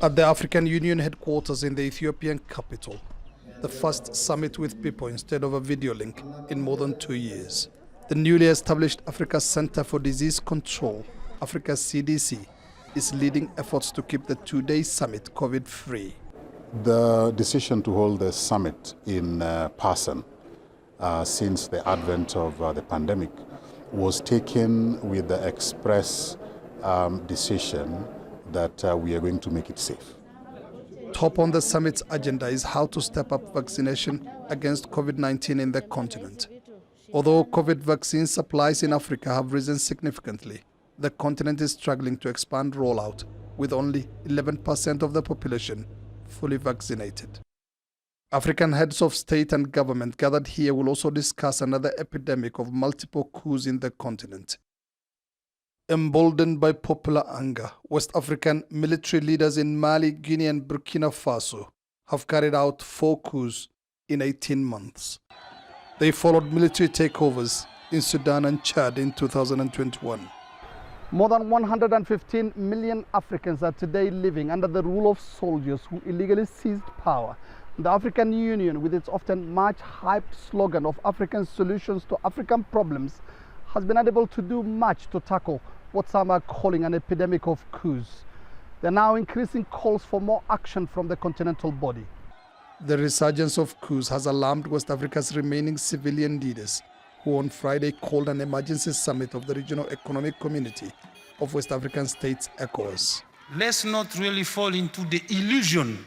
At the African Union headquarters in the Ethiopian capital, the first summit with people instead of a video link in more than 2 years. The newly established Africa Center for Disease Control, Africa CDC, is leading efforts to keep the two-day summit COVID-free. The decision to hold the summit in person since the advent of the pandemic was taken with the express decision that we are going to make it safe. Top on the summit's agenda is how to step up vaccination against COVID-19 in the continent. Although COVID vaccine supplies in Africa have risen significantly, the continent is struggling to expand rollout, with only 11% of the population fully vaccinated. African heads of state and government gathered here will also discuss another epidemic of multiple coups in the continent. Emboldened by popular anger, West African military leaders in Mali, Guinea and Burkina Faso have carried out 4 coups in 18 months. They followed military takeovers in Sudan and Chad in 2021. More than 115 million Africans are today living under the rule of soldiers who illegally seized power. The African Union, with its often much hyped slogan of African solutions to African problems, has been unable to do much to tackle what some are calling an epidemic of coups. There are now increasing calls for more action from the continental body. The resurgence of coups has alarmed West Africa's remaining civilian leaders, who on Friday called an emergency summit of the Regional Economic Community of West African States, ECOWAS. Let's not really fall into the illusion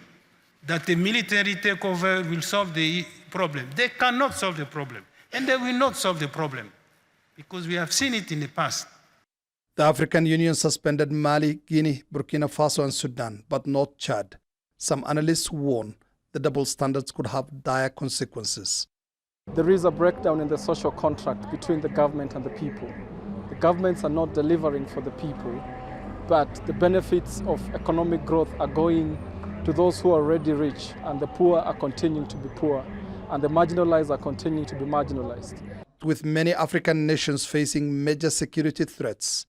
that the military takeover will solve the problem. They cannot solve the problem, and they will not solve the problem, because we have seen it in the past. The African Union suspended Mali, Guinea, Burkina Faso and Sudan, but not Chad. Some analysts warn the double standards could have dire consequences. There is a breakdown in the social contract between the government and the people. The governments are not delivering for the people, but the benefits of economic growth are going to those who are already rich, and the poor are continuing to be poor, and the marginalized are continuing to be marginalized. With many African nations facing major security threats,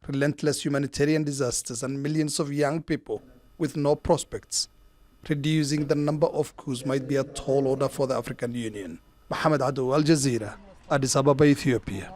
relentless humanitarian disasters and millions of young people with no prospects, reducing the number of coups might be a tall order for the African Union. MOHAMMED, Adow, Jazeera, Addis Ababa, Ethiopia.